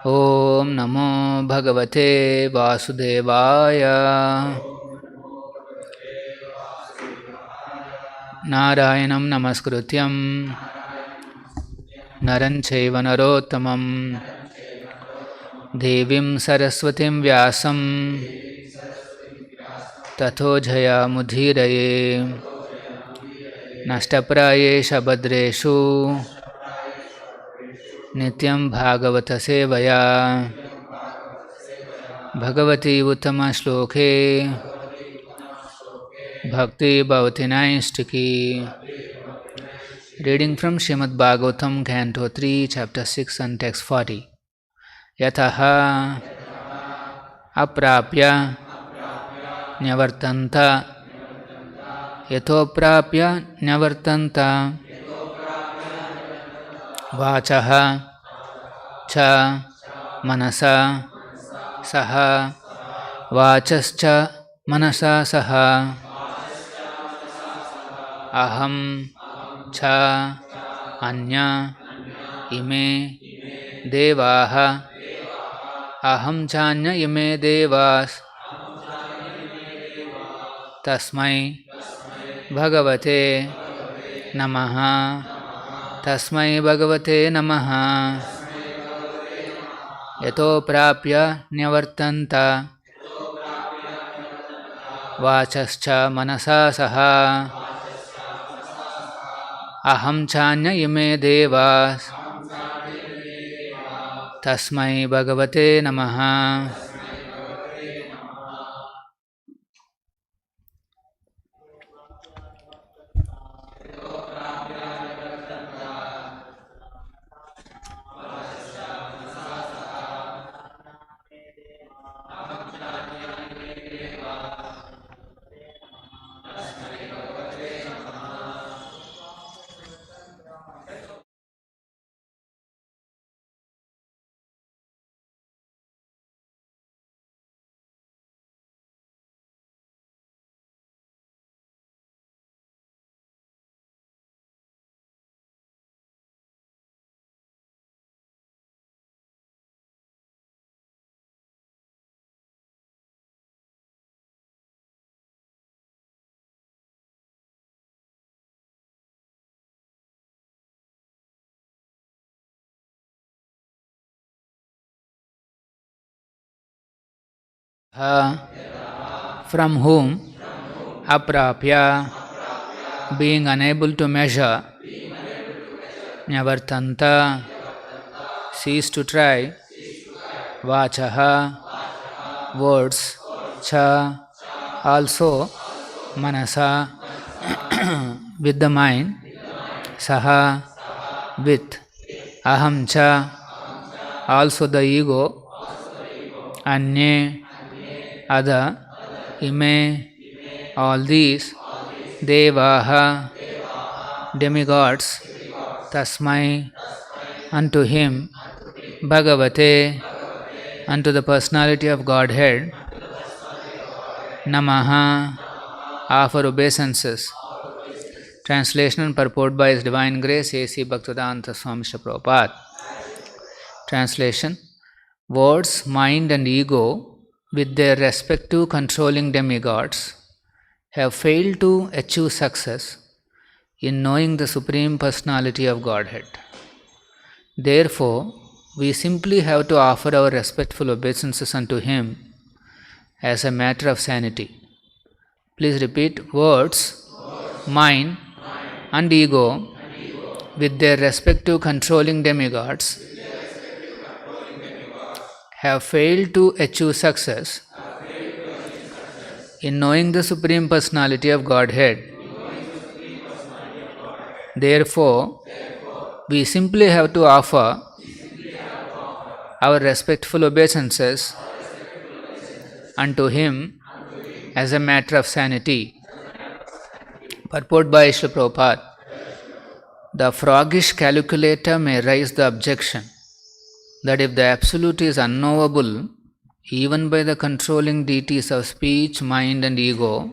Om Namo Bhagavate Vasudevaya. Narayanam Namaskrutyam Naran Chaiva Narottamam Devim Saraswatim Vyasam Tato Jaya Mudhiraye Nashtaprayesha Badreshu Nityam Bhagavata Sevaya Bhagavati Uttama Shloke Bhakti Bhavati Naistiki. Reading from Srimad Bhagavatam, Canto 3, Chapter 6 and Text 40. Yataha aprapya nyavartanta yatoprapya nyavartanta vachaha cha manasa saha vachascha manasa saha aham cha anya ime devaha aham chanya ime devas tasmai bhagavate namaha tasmai bhagavate namaha yato prapya nyavartanta vachascha manasa saha aham chanya ime devas tasmai bhagavate namaha. From whom aprapya, being unable to measure, nyavartanta, cease to try, vachaha, words, cha, also, manasa, with the mind, saha, with, aham cha, also the ego, anye, other, ime, all these, devaha, demigods, tasmai, unto him, bhagavate, unto the personality of Godhead, namaha, offer obeisances. Translation and purport by His Divine Grace A.C. Bhaktivedanta Swami Prabhupada. Translation: words, mind and ego, with their respective controlling demigods, have failed to achieve success in knowing the Supreme Personality of Godhead. Therefore, we simply have to offer our respectful obeisances unto Him as a matter of sanity. Please repeat: words, mind and ego, with their respective controlling demigods, have failed to achieve success in knowing the Supreme Personality of Godhead. Therefore, we simply have to offer our respectful obeisances unto Him as a matter of sanity. Purport by Srila Prabhupada. The froggish calculator may raise the objection that if the Absolute is unknowable even by the controlling deities of speech, mind and ego,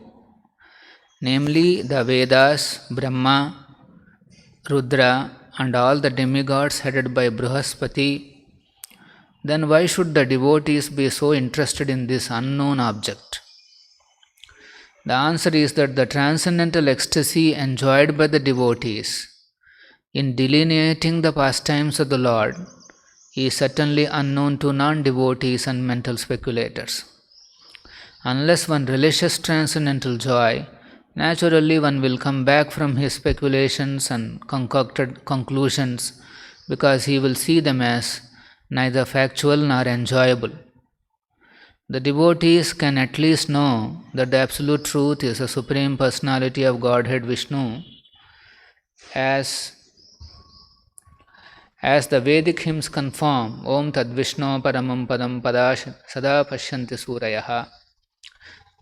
namely the Vedas, Brahma, Rudra and all the demigods headed by Brihaspati, then why should the devotees be so interested in this unknown object? The answer is that the transcendental ecstasy enjoyed by the devotees in delineating the pastimes of the Lord is certainly unknown to non-devotees and mental speculators. Unless one relishes transcendental joy, naturally one will come back from his speculations and concocted conclusions because he will see them as neither factual nor enjoyable. The devotees can at least know that the absolute truth is the Supreme Personality of Godhead Vishnu, as the Vedic hymns confirm, Om Tad Vishnu Paramam Padam Padash Sada Pashyanti Surayaha.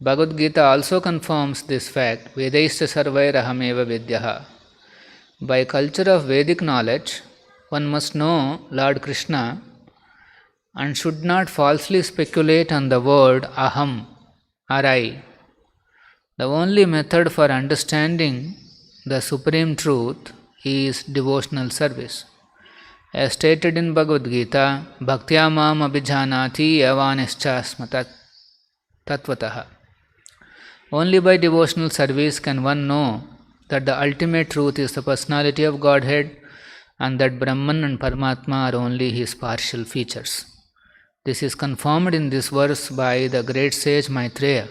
Bhagavad Gita also confirms this fact, Vedaischa Sarvairahameva Vidyaha. By culture of Vedic knowledge, one must know Lord Krishna and should not falsely speculate on the word aham or I. The only method for understanding the supreme truth is devotional service. As stated in Bhagavad Gita, Bhaktya mam abhijanati yavanischa tatvataha. Only by devotional service can one know that the ultimate truth is the personality of Godhead and that Brahman and Paramatma are only his partial features. This is confirmed in this verse by the great sage Maitreya.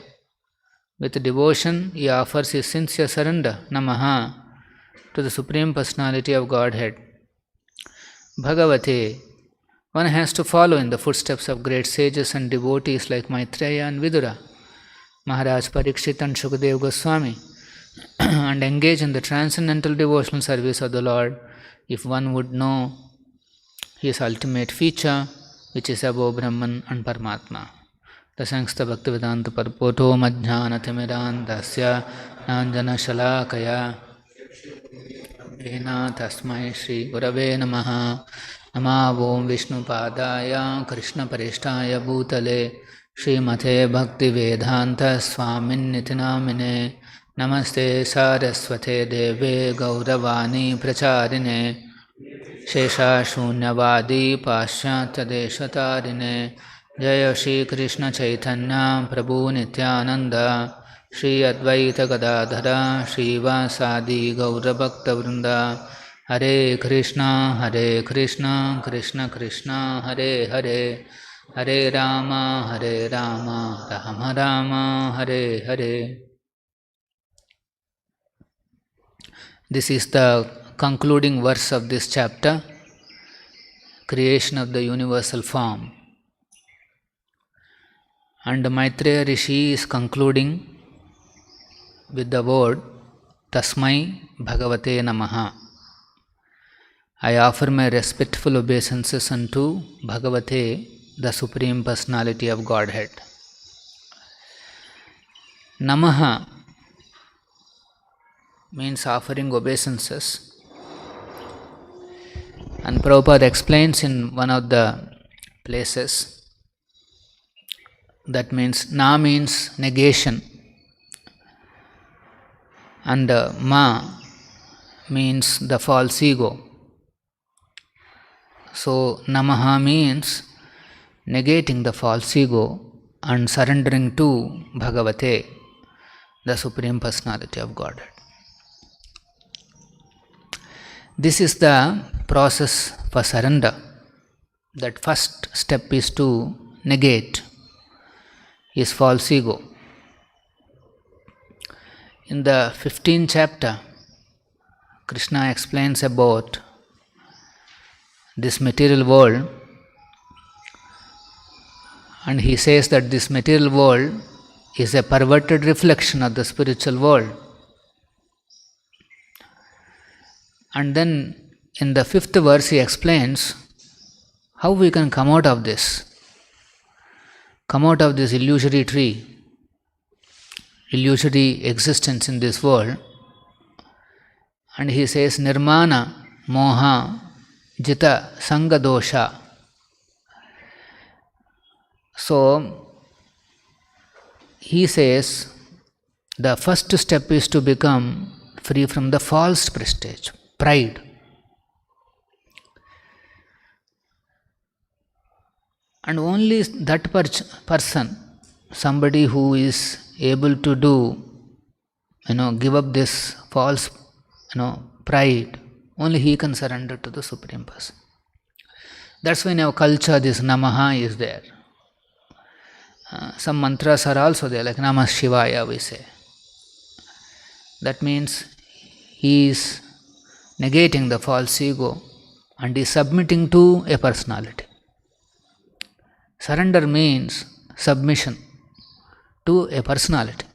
With devotion, he offers his sincere surrender, Namaha, to the Supreme Personality of Godhead. Bhagavate, one has to follow in the footsteps of great sages and devotees like Maitreya and Vidura, Maharaj Parikshit and Shukadeva Goswami, and engage in the transcendental devotional service of the Lord if one would know his ultimate feature, which is above Brahman and Paramatma. Dasangsta Bhaktivedanta Parpoto Madhyana Timiran Dasya Nanjana Shalakaya Ena Tasmai Shri Gurave Namaha Nama Om Vishnu Padaya Krishna Parishtaya Bhutale Srimate Bhaktivedanta Swamin Nitinamine Namaste Saraswate Deve Gauravani Pracharine Shesha Shunyavadi Paschatya Deshatarine Jaya Shri Krishna Chaitanya Prabhu Nityananda Shri Advaita Gadadhara Shri Vasadi Gaura Bhakta Vrinda Hare Krishna Krishna Krishna Hare Hare Hare Rama Rama Rama Hare Hare. This is the concluding verse of this chapter, creation of the universal form. And Maitreya Rishi is concluding with the word Tasmai Bhagavate Namaha. I offer my respectful obeisances unto Bhagavate, the Supreme Personality of Godhead. Namaha means offering obeisances. And Prabhupada explains in one of the places that means Na means negation and Ma means the false ego. So Namaha means negating the false ego and surrendering to Bhagavate, the Supreme Personality of Godhead. This is the process for surrender. That first step is to negate his false ego. In the 15th chapter, Krishna explains about this material world, and he says that this material world is a perverted reflection of the spiritual world. And then in the 5th verse he explains how we can come out of this illusory tree, illusory existence in this world. And he says Nirmana Moha Jita Sanga Dosha. So he says the first step is to become free from the false prestige, pride. And only that person, somebody who is able to do, give up this false, pride, only he can surrender to the Supreme Person. That's why in our culture this Namaha is there. Some mantras are also there, like Namah Shivaya we say. That means he is negating the false ego and is submitting to a personality. Surrender means submission to a personality.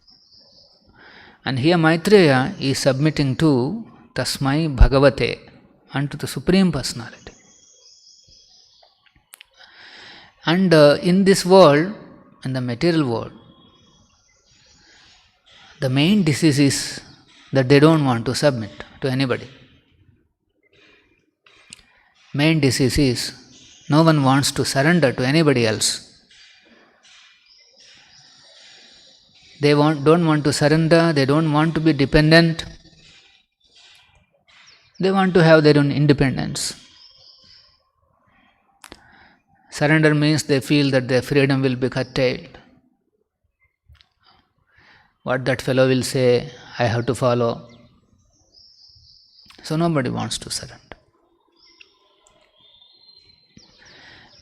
And here Maitreya is submitting to Tasmai Bhagavate, unto the Supreme Personality. And in this world, in the material world, the main disease is that they don't want to submit to anybody. Main disease is no one wants to surrender to anybody else. They don't want to surrender, they don't want to be dependent. They want to have their own independence. Surrender means they feel that their freedom will be curtailed. What that fellow will say, I have to follow. So nobody wants to surrender.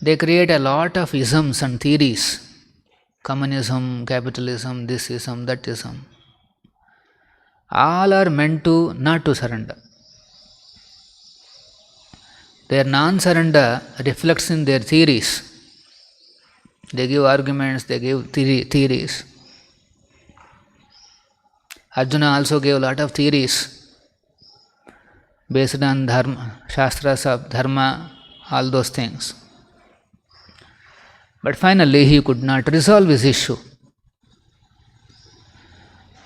They create a lot of isms and theories. Communism, capitalism, this ism, that ism. All are meant to not to surrender. Their non-surrender reflects in their theories. They give arguments, they give theories. Arjuna also gave a lot of theories based on dharma, shastras of dharma, all those things. But finally he could not resolve his issue.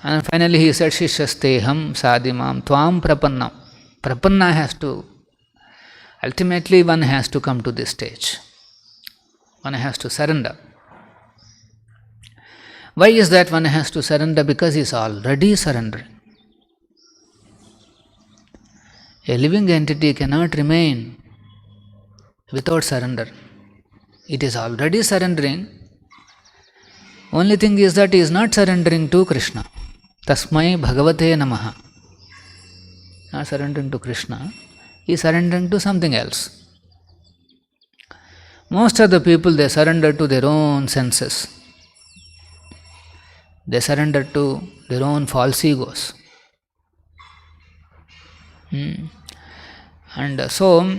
And finally he said, Shishyasteham sadimam tvam prapannam. Prapanna has to, ultimately one has to come to this stage. One has to surrender. Why is that one has to surrender? Because he is already surrendering. A living entity cannot remain without surrender. It is already surrendering. Only thing is that he is not surrendering to Krishna. Tasmai Bhagavate Namaha. Not surrendering to Krishna. He is surrendering to something else. Most of the people, they surrender to their own senses. They surrender to their own false egos. And so,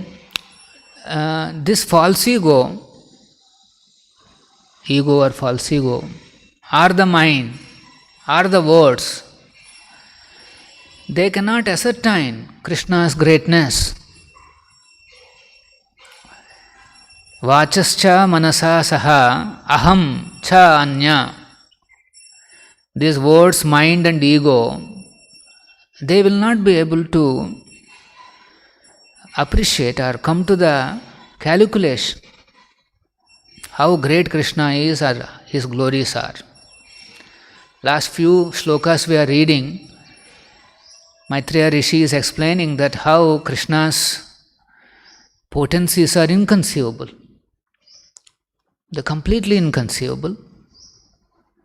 this false ego or false ego, or the mind, or the words, they cannot ascertain Krishna's greatness. Vachascha manasa saha aham cha anya. These words, mind and ego, they will not be able to appreciate or come to the calculation how great Krishna is or his glories are. Last few shlokas we are reading, Maitreya Rishi is explaining that how Krishna's potencies are inconceivable. They're completely inconceivable.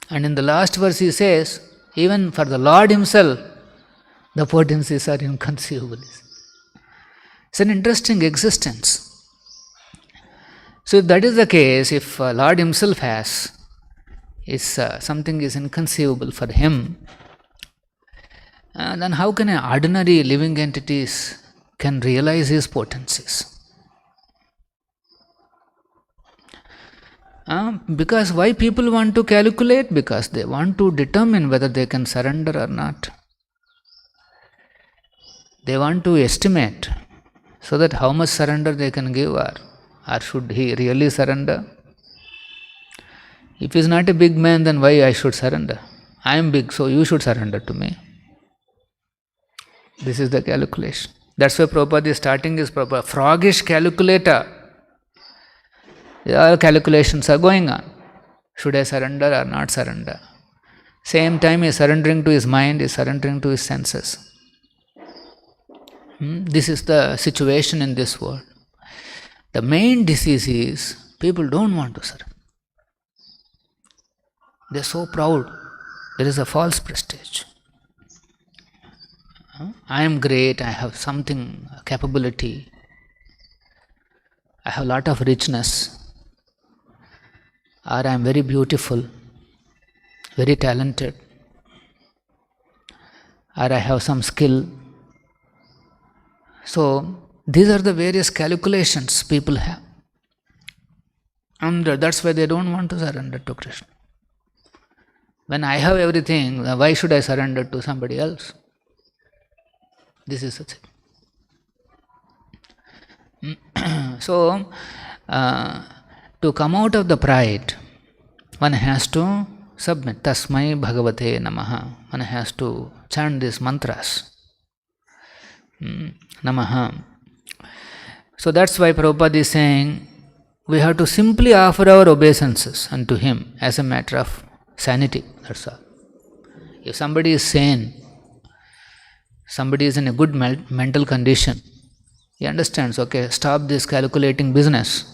And in the last verse he says, even for the Lord himself, the potencies are inconceivable. It's an interesting existence. So if that is the case, if Lord himself has, something is inconceivable for him, then how can an ordinary living entities can realize his potencies? Because why people want to calculate? Because they want to determine whether they can surrender or not. They want to estimate so that how much surrender they can give, or should he really surrender? If he is not a big man, then why I should surrender? I am big, so you should surrender to me. This is the calculation. That's why Prabhupada is starting his froggish calculator. All calculations are going on. Should I surrender or not surrender? Same time he is surrendering to his mind, he is surrendering to his senses. This is the situation in this world. The main disease is People don't want to surrender. They're so proud. There is a false prestige. I am great, I have something, capability, I have a lot of richness, or I am very beautiful, very talented, or I have some skill. So, these are the various calculations people have. And that's why they don't want to surrender to Krishna. When I have everything, why should I surrender to somebody else? This is the thing. So, to come out of the pride, one has to submit. Tasmai Bhagavate Namaha. One has to chant these mantras. Namaha. So that's why Prabhupada is saying, we have to simply offer our obeisances unto him as a matter of sanity. That's all. If somebody is sane, somebody is in a good mental condition, he understands, okay, stop this calculating business.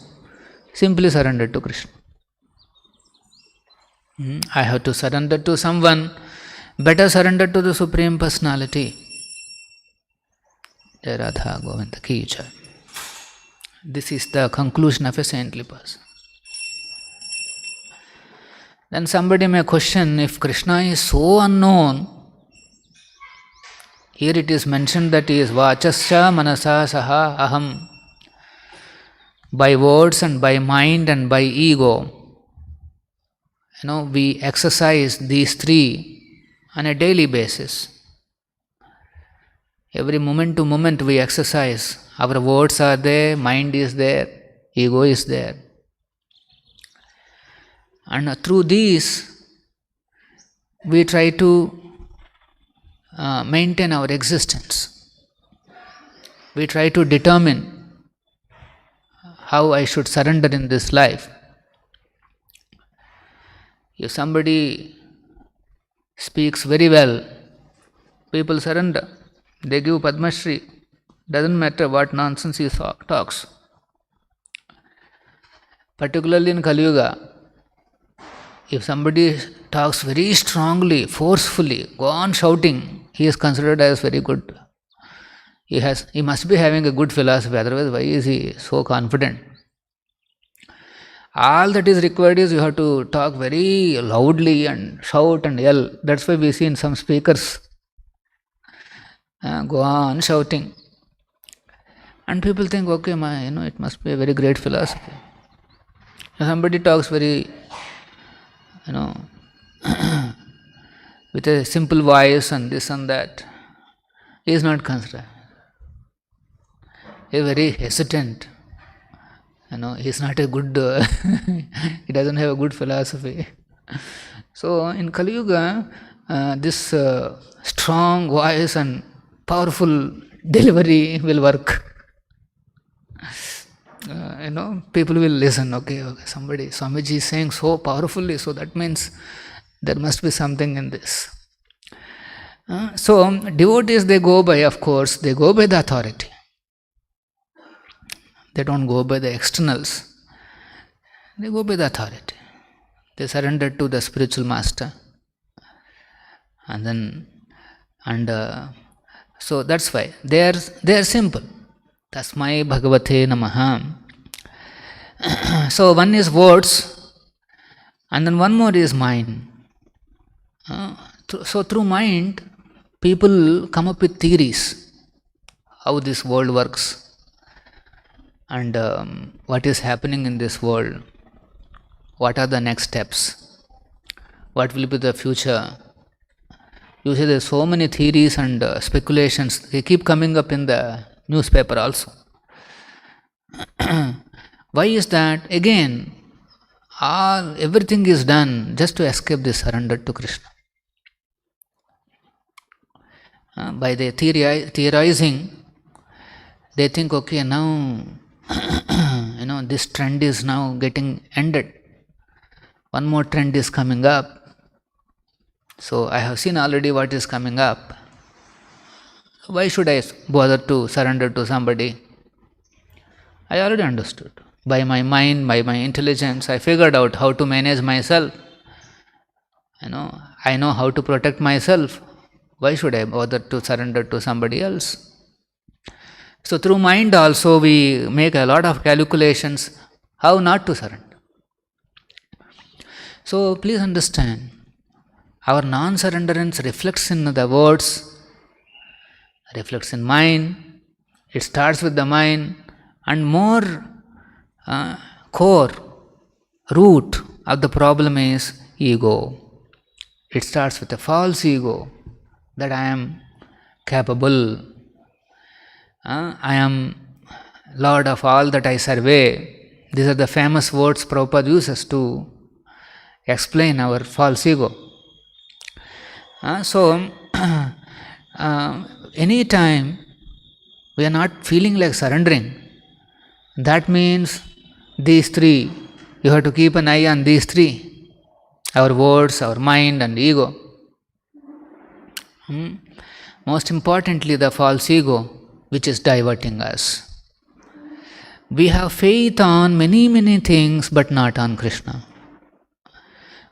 Simply surrender to Krishna. I have to surrender to someone, better surrender to the Supreme Personality. Jai Radha Govinda Ki Jai. This is the conclusion of a saintly person. Then somebody may question, if Krishna is so unknown, here it is mentioned that he is Vachasya Manasa Saha Aham. By words and by mind and by ego, we exercise these three on a daily basis. Every moment to moment we exercise. Our words are there, mind is there, ego is there. And through these, we try to maintain our existence. We try to determine how I should surrender in this life. If somebody speaks very well, people surrender. They give Padma Shri. Doesn't matter what nonsense he talks. Particularly in Kali Yuga, if somebody talks very strongly, forcefully, go on shouting, he is considered as very good. He must be having a good philosophy, otherwise why is he so confident? All that is required is you have to talk very loudly and shout and yell. That's why we see in some speakers go on shouting. And people think, okay, it must be a very great philosophy. If somebody talks very, with a simple voice and this and that, he is not considered. He is very hesitant. He is not a good, he doesn't have a good philosophy. So in Kali Yuga, this strong voice and powerful delivery will work. People will listen, okay, Swamiji is saying so powerfully, so that means there must be something in this. So devotees, they go by, of course, they go by the authority. They don't go by the externals. They go by the authority. They surrender to the spiritual master. So that's why they are simple. Tasmai Bhagavate Namaha. So one is words, and then one more is mind. So through mind, people come up with theories, how this world works, and what is happening in this world, what are the next steps, what will be the future. You see, there are so many theories and speculations, they keep coming up in the newspaper also. Why is that? Again, everything is done just to escape this surrender to Krishna. By the theorizing, they think, okay, now this trend is now getting ended. One more trend is coming up. So I have seen already what is coming up. Why should I bother to surrender to somebody? I already understood. By my mind, by my intelligence, I figured out how to manage myself. I know how to protect myself. Why should I bother to surrender to somebody else? So through mind also we make a lot of calculations how not to surrender. So please understand, our non-surrenderance reflects in the words, reflects in mind. It starts with the mind, and more core root of the problem is ego. It starts with a false ego that I am capable, I am Lord of all that I survey. These are the famous words Prabhupada uses to explain our false ego. So, any time we are not feeling like surrendering, that means these three, you have to keep an eye on these three, our words, our mind and ego. Most importantly, the false ego, which is diverting us. We have faith on many things, but not on Krishna.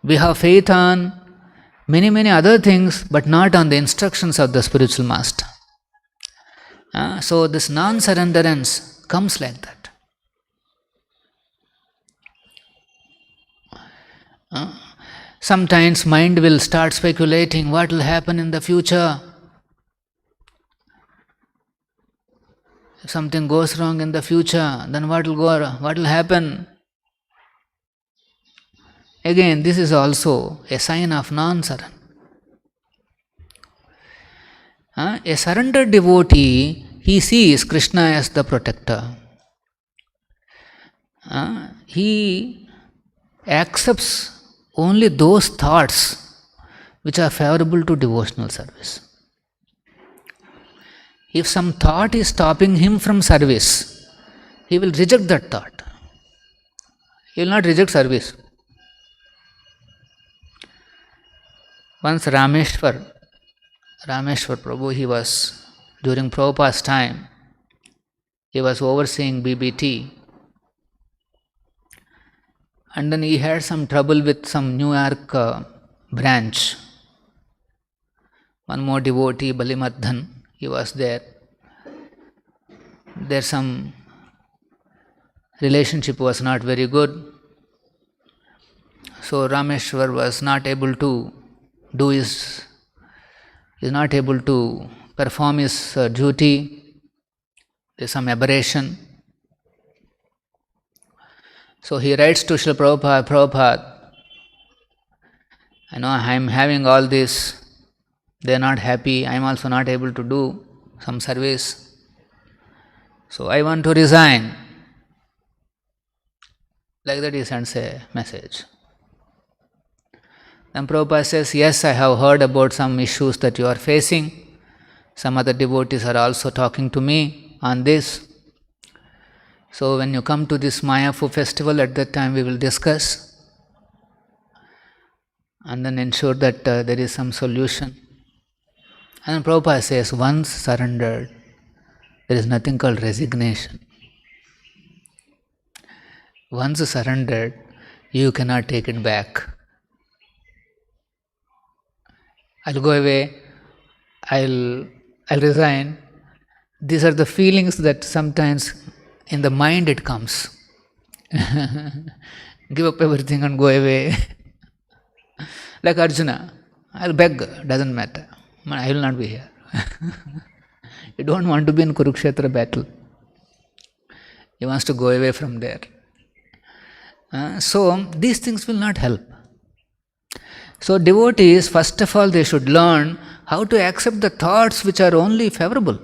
We have faith on many other things, but not on the instructions of the spiritual master. So this non-surrenderance comes like that. Sometimes mind will start speculating what will happen in the future. If something goes wrong in the future, then what will happen? Again, this is also a sign of non-surrender. A surrendered devotee, he sees Krishna as the protector. He accepts only those thoughts which are favorable to devotional service. If some thought is stopping him from service, he will reject that thought. He will not reject service. Once Rameshwar Prabhu, he was, during Prabhupada's time, he was overseeing BBT, and then he had some trouble with some New York branch. One more devotee, Balimadhan, he was there. Their some relationship was not very good. So Rameshwar was not able to perform his duty. There is some aberration. So he writes to Srila Prabhupada, I am having all this, they are not happy, I am also not able to do some service. So I want to resign. Like that he sends a message. Then Prabhupada says, yes, I have heard about some issues that you are facing. Some other devotees are also talking to me on this. So when you come to this Mayapu festival, at that time we will discuss and then ensure that there is some solution. And Prabhupada says, once surrendered, there is nothing called resignation. Once surrendered, you cannot take it back. I'll go away, I'll resign. These are the feelings that sometimes in the mind it comes. Give up everything and go away. Like Arjuna, I'll beg, doesn't matter. I will not be here. You don't want to be in Kurukshetra battle. He wants to go away from there. So these things will not help. So devotees, first of all, they should learn how to accept the thoughts which are only favorable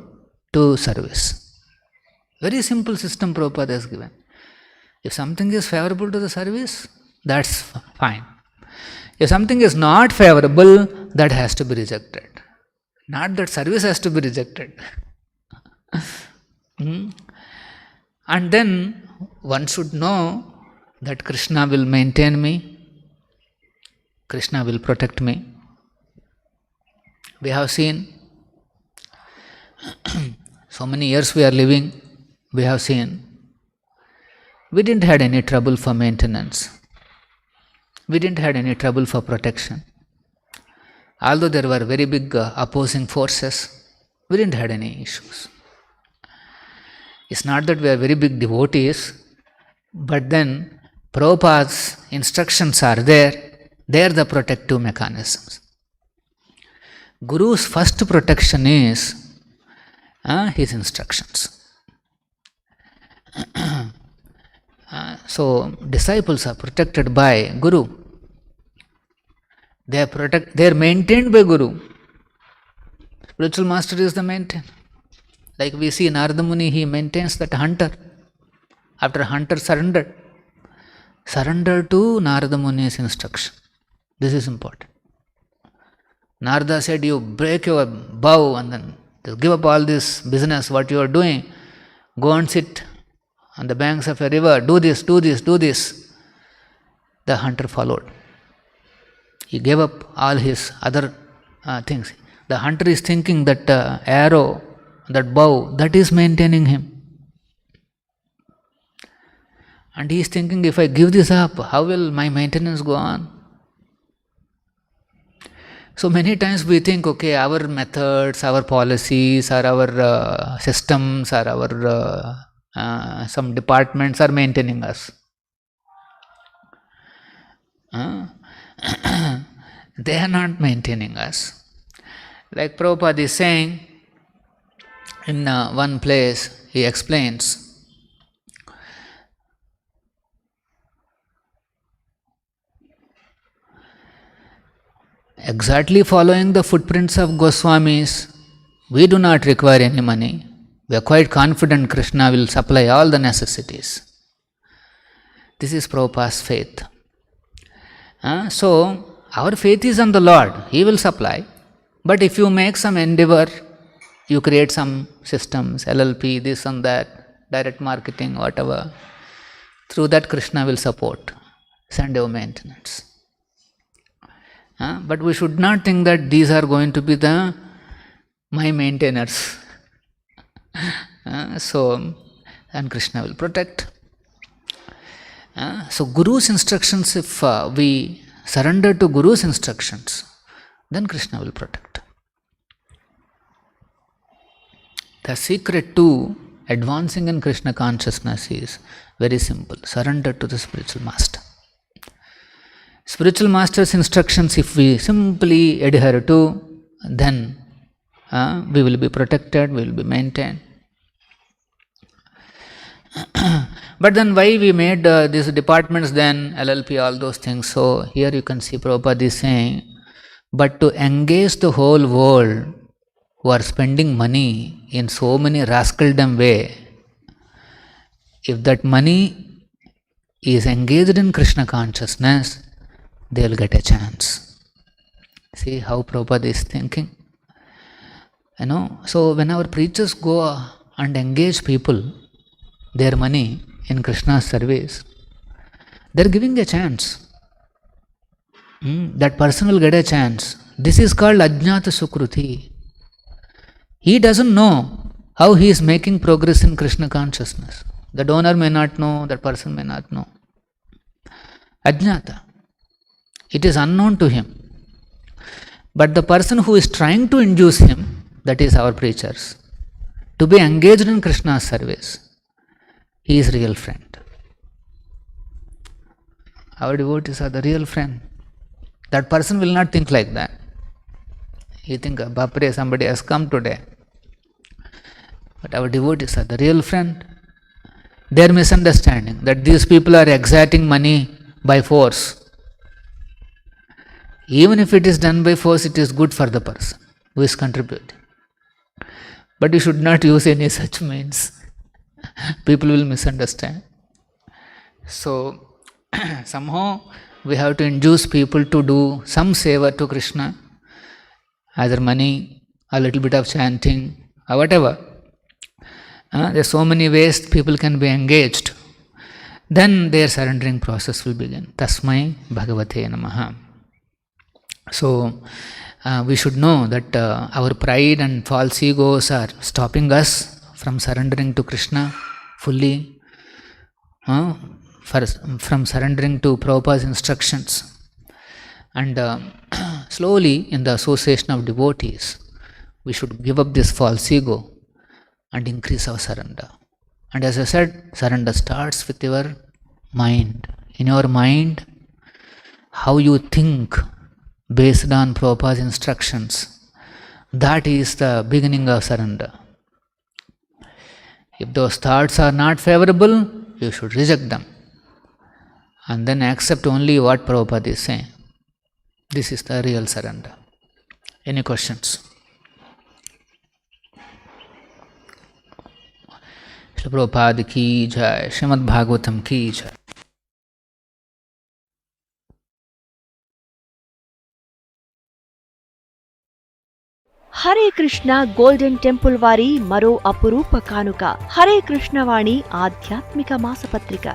to service. Very simple system Prabhupada has given. If something is favorable to the service, that's fine. If something is not favorable, that has to be rejected. Not that service has to be rejected. And then one should know that Krishna will maintain me, Krishna will protect me. We have seen so many years we are living, we have seen we didn't had any trouble for maintenance. We didn't had any trouble for protection. Although there were very big opposing forces, we didn't had any issues. It's not that we are very big devotees, but then Prabhupada's instructions are there. They are the protective mechanisms. Guru's first protection is his instructions. So disciples are protected by Guru. They are maintained by Guru. Spiritual master is the maintainer. Like we see Narada Muni, he maintains that hunter. After hunter surrendered to Narada Muni's instruction. This is important. Narada said, you break your bow and then give up all this business, what you are doing. Go and sit on the banks of a river. Do this, do this, do this. The hunter followed. He gave up all his other things. The hunter is thinking that arrow, that bow, that is maintaining him. And he is thinking, if I give this up, how will my maintenance go on? So many times we think, okay, our methods, our policies, or our systems, or our some departments are maintaining us. They are not maintaining us. Like Prabhupada is saying, in one place, he explains, exactly following the footprints of Goswamis, we do not require any money. We are quite confident Krishna will supply all the necessities. This is Prabhupada's faith. So, our faith is on the Lord. He will supply. But if you make some endeavor, you create some systems, LLP, this and that, direct marketing, whatever, through that Krishna will support. Send your maintenance. But we should not think that these are going to be my maintainers. And Krishna will protect. So Guru's instructions, if we surrender to Guru's instructions, then Krishna will protect. The secret to advancing in Krishna consciousness is very simple. Surrender to the spiritual master. Spiritual master's instructions, if we simply adhere to, then we will be protected, we will be maintained. But then why we made these departments then, LLP, all those things? So here you can see Prabhupada is saying, but to engage the whole world who are spending money in so many rascaldom way, if that money is engaged in Krishna consciousness, they will get a chance. See how Prabhupada is thinking? So when our preachers go and engage people, their money in Krishna's service, they are giving a chance. That person will get a chance. This is called Ajnata Sukruti. He doesn't know how he is making progress in Krishna consciousness. The donor may not know, that person may not know. Ajnata. It is unknown to him. But the person who is trying to induce him, that is our preachers, to be engaged in Krishna's service, he is real friend. Our devotees are the real friend. That person will not think like that. He think, Bapre, somebody has come today. But our devotees are the real friend. Their misunderstanding that these people are exacting money by force. Even if it is done by force, it is good for the person who is contributing. But you should not use any such means. People will misunderstand. So, somehow we have to induce people to do some seva to Krishna, either money, a little bit of chanting, or whatever. There are so many ways people can be engaged. Then their surrendering process will begin. Tasmai Bhagavate Namaha. So, we should know that our pride and false egos are stopping us from surrendering to Krishna fully. from surrendering to Prabhupada's instructions. And slowly, in the association of devotees, we should give up this false ego and increase our surrender. And as I said, surrender starts with your mind. In your mind, how you think based on Prabhupada's instructions, that is the beginning of surrender. If those thoughts are not favorable, you should reject them and then accept only what Prabhupada is saying. This is the real surrender. Any questions? Shri Prabhupada ki jai, Srimad Bhagavatam ki jai. Hare Krishna golden temple వారి మరో అపురూప కానుక హరే కృష్ణవాణి ఆధ్యాత్మిక మాసపత్రిక.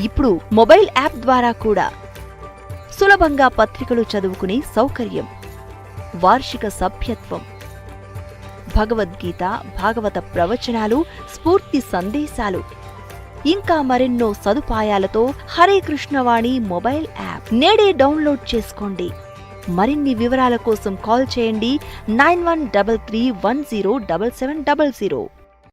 ఇప్పుడు mobile app ద్వారా కూడా సులభంగా పత్రికలు చదువుకునే సౌకర్యం, వార్షిక సభ్యత్వం, భగవద్గీత, భాగవత ప్రవచనాలు, స్ఫూర్తి సందేశాలు, ఇంకా మరెన్నో సదుపాయాలతో హరే కృష్ణవాణి మొబైల్ యాప్ నేడే డౌన్లోడ్ చేసుకోండి. మరిన్ని వివరాల కోసం కాల్ చేయండి 9133107700.